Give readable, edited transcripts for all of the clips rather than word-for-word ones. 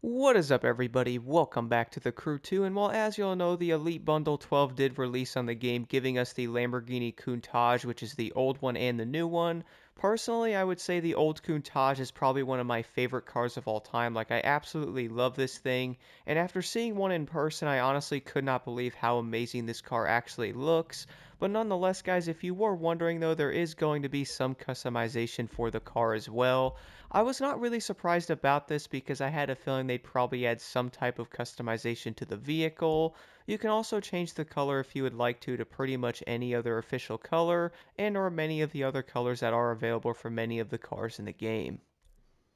What is up, everybody? Welcome back to the crew 2, and well, as you all know, the Elite Bundle 12 did release on the game, giving us the Lamborghini Countach, which is the old one and the new one. Personally, I would say the old Countach is probably one of my favorite cars of all time. Like, I absolutely love this thing, and after seeing one in person, I honestly could not believe how amazing this car actually looks. But nonetheless, guys, if you were wondering though, there is going to be some customization for the car as well. I was not really surprised about this because I had a feeling they'd probably add some type of customization to the vehicle. You can also change the color if you would like to pretty much any other official color and or many of the other colors that are available for many of the cars in the game.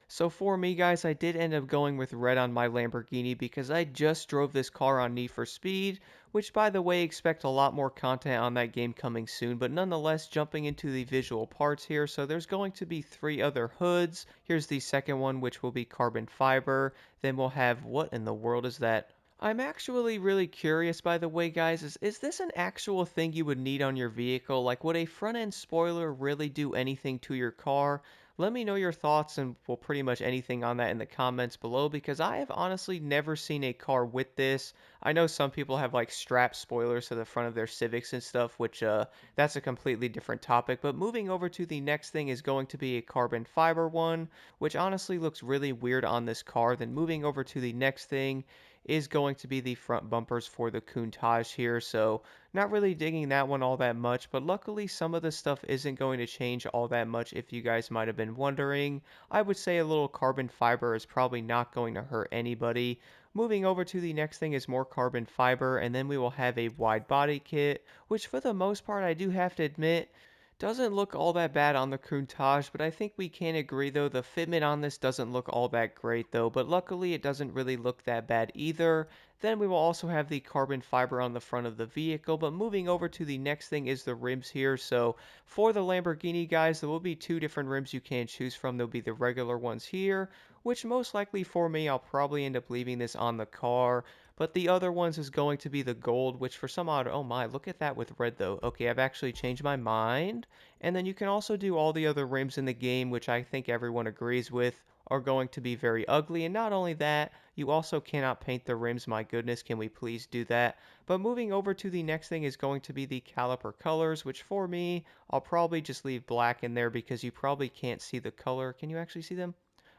So for me, guys, I did end up going with red on my Lamborghini because I just drove this car on Need for Speed, which by the way, expect a lot more content on that game coming soon, but nonetheless, jumping into the visual parts here, so there's going to be three other hoods. Here's the second one, which will be carbon fiber. Then we'll have, what in the world is that? I'm actually really curious, by the way, guys, is this an actual thing you would need on your vehicle? Like, would a front end spoiler really do anything to your car? Let me know your thoughts and well, pretty much anything on that in the comments below because I have honestly never seen a car with this. I know some people have like strap spoilers to the front of their Civics and stuff, which that's a completely different topic. But moving over to the next thing is going to be a carbon fiber one, which honestly looks really weird on this car. Then moving over to the next thing is going to be the front bumpers for the Countach here. So not really digging that one all that much, but luckily some of the stuff isn't going to change all that much if you guys might have been wondering. I would say a little carbon fiber is probably not going to hurt anybody. Moving over to the next thing is more carbon fiber, and then we will have a wide body kit, which for the most part I do have to admit doesn't look all that bad on the Countach, but I think we can agree though the fitment on this doesn't look all that great though, but luckily it doesn't really look that bad either. Then we will also have the carbon fiber on the front of the vehicle, but moving over to the next thing is the rims here. So for the Lamborghini guys, there will be two different rims you can choose from. There'll be the regular ones here, which most likely for me, I'll probably end up leaving this on the car. But the other ones is going to be the gold, which for some odd, oh my, look at that with red though. Okay, I've actually changed my mind. And then you can also do all the other rims in the game, which I think everyone agrees with are going to be very ugly. And not only that, you also cannot paint the rims. My goodness, can we please do that? But moving over to the next thing is going to be the caliper colors, which for me, I'll probably just leave black in there because you probably can't see the color. Can you actually see them?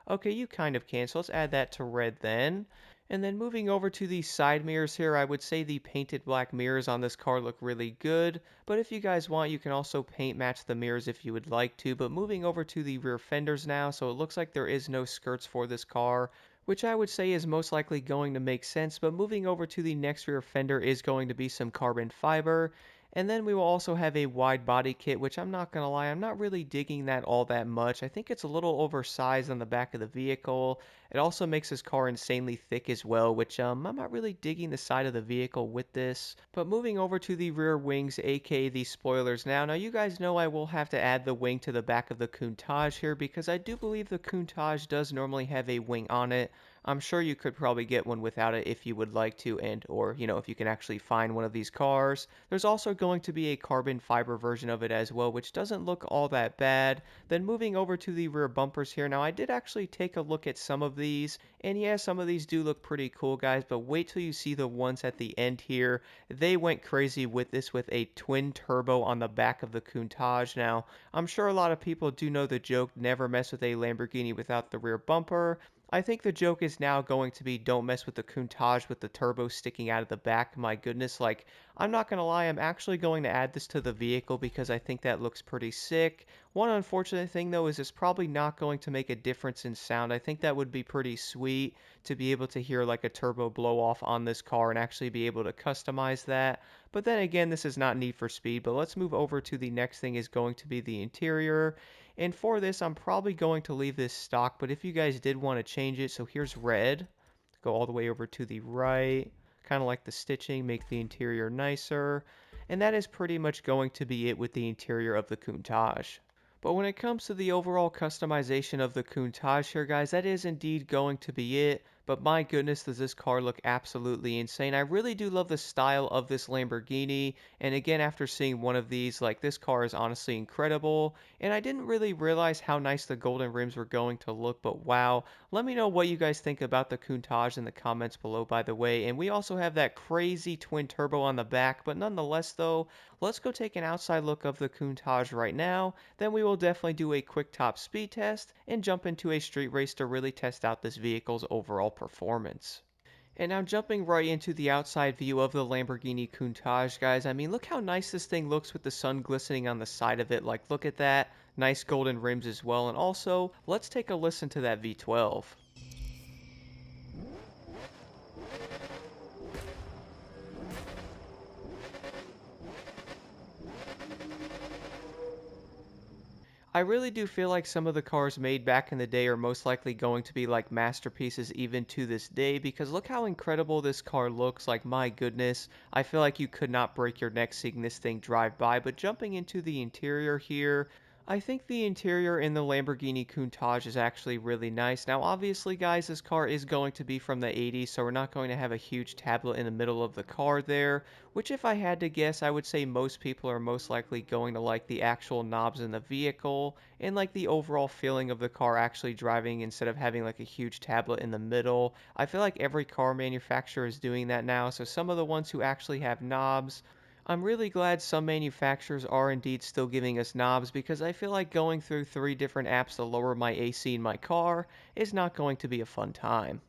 Okay, you kind of can, so let's add that to red then. And then moving over to the side mirrors here, I would say the painted black mirrors on this car look really good. But if you guys want, you can also paint match the mirrors if you would like to. But moving over to the rear fenders now, so it looks like there is no skirts for this car, which I would say is most likely going to make sense. But moving over to the next rear fender is going to be some carbon fiber. And then we will also have a wide body kit, which I'm not going to lie, I'm not really digging that all that much. I think it's a little oversized on the back of the vehicle. It also makes this car insanely thick as well, which I'm not really digging the side of the vehicle with this. But moving over to the rear wings, aka the spoilers now. Now you guys know I will have to add the wing to the back of the Countach here because I do believe the Countach does normally have a wing on it. I'm sure you could probably get one without it if you would like to and or if you can actually find one of these cars. There's also going to be a carbon fiber version of it as well, which doesn't look all that bad. Then moving over to the rear bumpers here. Now I did actually take a look at some of these and yeah, some of these do look pretty cool guys, but wait till you see the ones at the end here. They went crazy with this with a twin turbo on the back of the Countach. Now, I'm sure a lot of people do know the joke, never mess with a Lamborghini without the rear bumper. I think the joke is now going to be don't mess with the Countach with the turbo sticking out of the back. My goodness, like, I'm not going to lie, I'm actually going to add this to the vehicle because I think that looks pretty sick. One unfortunate thing though is it's probably not going to make a difference in sound. I think that would be pretty sweet to be able to hear like a turbo blow off on this car and actually be able to customize that. But then again, this is not Need for Speed, but let's move over to the next thing is going to be the interior. And for this, I'm probably going to leave this stock, but if you guys did want to change it, so here's red. Go all the way over to the right. Kind of like the stitching, make the interior nicer. And that is pretty much going to be it with the interior of the Countach. But when it comes to the overall customization of the Countach here, guys, that is indeed going to be it. but my goodness, does this car look absolutely insane. I really do love the style of this Lamborghini, and again, after seeing one of these, like, this car is honestly incredible, and I didn't really realize how nice the golden rims were going to look, but wow. Let me know what you guys think about the Countach in the comments below, by the way, and we also have that crazy twin turbo on the back, but nonetheless, though, let's go take an outside look of the Countach right now, then we will definitely do a quick top speed test and jump into a street race to really test out this vehicle's overall performance. And now jumping right into the outside view of the Lamborghini Countach, guys, I mean, look how nice this thing looks with the sun glistening on the side of it. Like, look at that. Nice golden rims as well. And also, let's take a listen to that V12. I really do feel like some of the cars made back in the day are most likely going to be like masterpieces even to this day, because look how incredible this car looks. Like, my goodness, I feel like you could not break your neck seeing this thing drive by. But jumping into the interior here, I think the interior in the Lamborghini Countach is actually really nice. Now, obviously, guys, this car is going to be from the 80s, so we're not going to have a huge tablet in the middle of the car there, which, if I had to guess, I would say most people are most likely going to like the actual knobs in the vehicle and like the overall feeling of the car actually driving instead of having like a huge tablet in the middle. I feel like every car manufacturer is doing that now, so some of the ones who actually have knobs, I'm really glad some manufacturers are indeed still giving us knobs, because I feel like going through 3 different apps to lower my AC in my car is not going to be a fun time.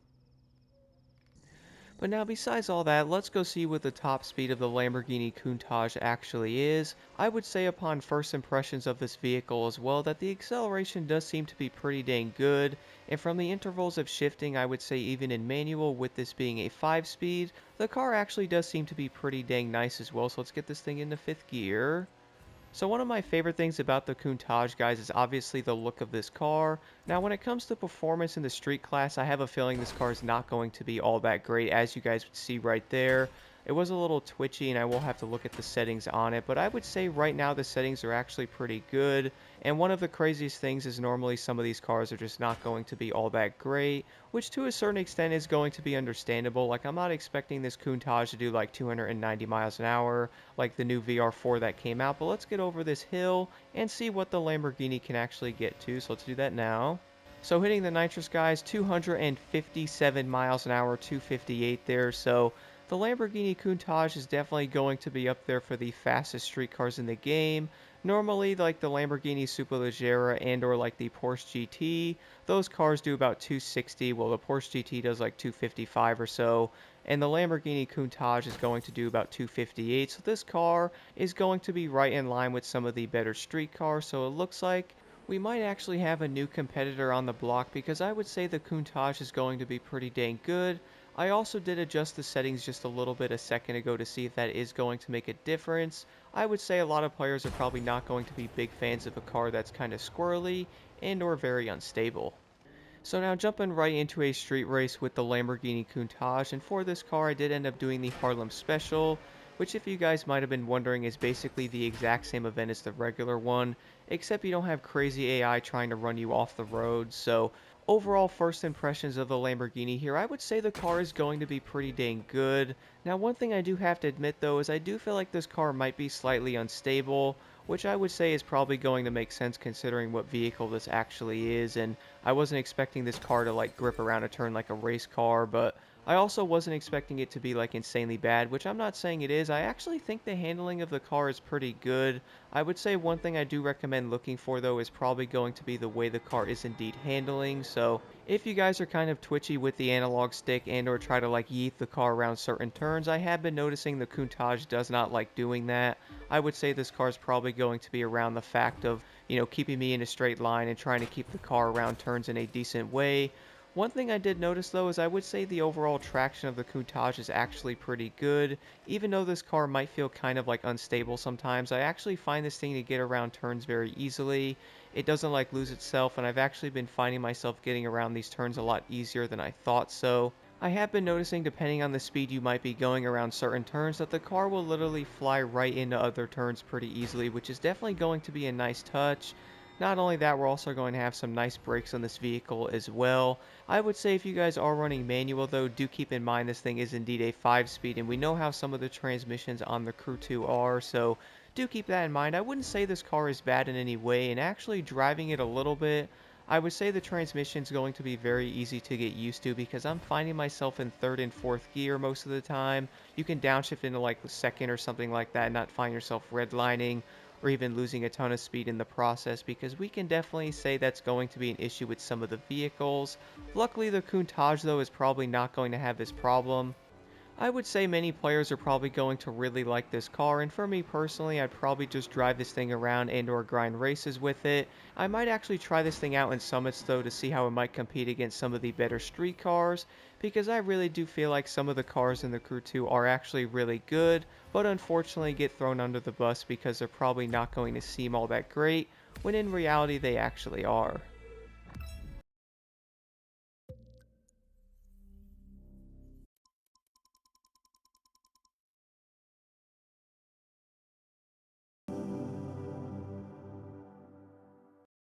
But now, besides all that, let's go see what the top speed of the Lamborghini Countach actually is. I would say upon first impressions of this vehicle as well that the acceleration does seem to be pretty dang good, and from the intervals of shifting, I would say even in manual, with this being a 5-speed, the car actually does seem to be pretty dang nice as well. So let's get this thing into 5th gear. So one of my favorite things about the Countach, guys, is obviously the look of this car. Now, when it comes to performance in the street class, I have a feeling this car is not going to be all that great, as you guys would see right there. It was a little twitchy, and I will have to look at the settings on it, but I would say right now the settings are actually pretty good. And one of the craziest things is normally some of these cars are just not going to be all that great, which to a certain extent is going to be understandable. Like, I'm not expecting this Countach to do like 290 miles an hour like the new VR4 that came out, but let's get over this hill and see what the Lamborghini can actually get to. So let's do that now. So hitting the nitrous, guys, 257 miles an hour, 258 there. So the Lamborghini Countach is definitely going to be up there for the fastest street cars in the game. Normally, like the Lamborghini Superleggera and or like the Porsche GT, those cars do about 260. Well, the Porsche GT does like 255 or so, and the Lamborghini Countach is going to do about 258. So this car is going to be right in line with some of the better street cars. So it looks like we might actually have a new competitor on the block, because I would say the Countach is going to be pretty dang good. I also did adjust the settings just a little bit a second ago to see if that is going to make a difference. I would say a lot of players are probably not going to be big fans of a car that's kind of squirrely and or very unstable. So now jumping right into a street race with the Lamborghini Countach, and for this car I did end up doing the Harlem Special, which, if you guys might have been wondering, is basically the exact same event as the regular one, except you don't have crazy AI trying to run you off the road. So overall first impressions of the Lamborghini here, I would say the car is going to be pretty dang good. Now, one thing I do have to admit though is I do feel like this car might be slightly unstable, which I would say is probably going to make sense considering what vehicle this actually is, and I wasn't expecting this car to like grip around a turn like a race car, but I also wasn't expecting it to be like insanely bad, which I'm not saying it is. I actually think the handling of the car is pretty good. I would say one thing I do recommend looking for though is probably going to be the way the car is indeed handling. So if you guys are kind of twitchy with the analog stick and or try to like yeet the car around certain turns, I have been noticing the Countach does not like doing that. I would say this car is probably going to be around the fact of, keeping me in a straight line and trying to keep the car around turns in a decent way. One thing I did notice though is I would say the overall traction of the Countach is actually pretty good. Even though this car might feel kind of like unstable sometimes, I actually find this thing to get around turns very easily. It doesn't like lose itself, and I've actually been finding myself getting around these turns a lot easier than I thought. So I have been noticing, depending on the speed you might be going around certain turns, that the car will literally fly right into other turns pretty easily, which is definitely going to be a nice touch. Not only that, we're also going to have some nice brakes on this vehicle as well. I would say if you guys are running manual though, do keep in mind this thing is indeed a 5-speed, and we know how some of the transmissions on the Crew 2 are, so do keep that in mind. I wouldn't say this car is bad in any way, and actually driving it a little bit, I would say the transmission is going to be very easy to get used to because I'm finding myself in third and fourth gear most of the time. You can downshift into like the second or something like that and not find yourself redlining or even losing a ton of speed in the process, because we can definitely say that's going to be an issue with some of the vehicles. Luckily, the Countach though is probably not going to have this problem. I would say many players are probably going to really like this car, and for me personally, I'd probably just drive this thing around and or grind races with it. I might actually try this thing out in summits though to see how it might compete against some of the better street cars, because I really do feel like some of the cars in the Crew 2 are actually really good, but unfortunately get thrown under the bus because they're probably not going to seem all that great, when in reality they actually are.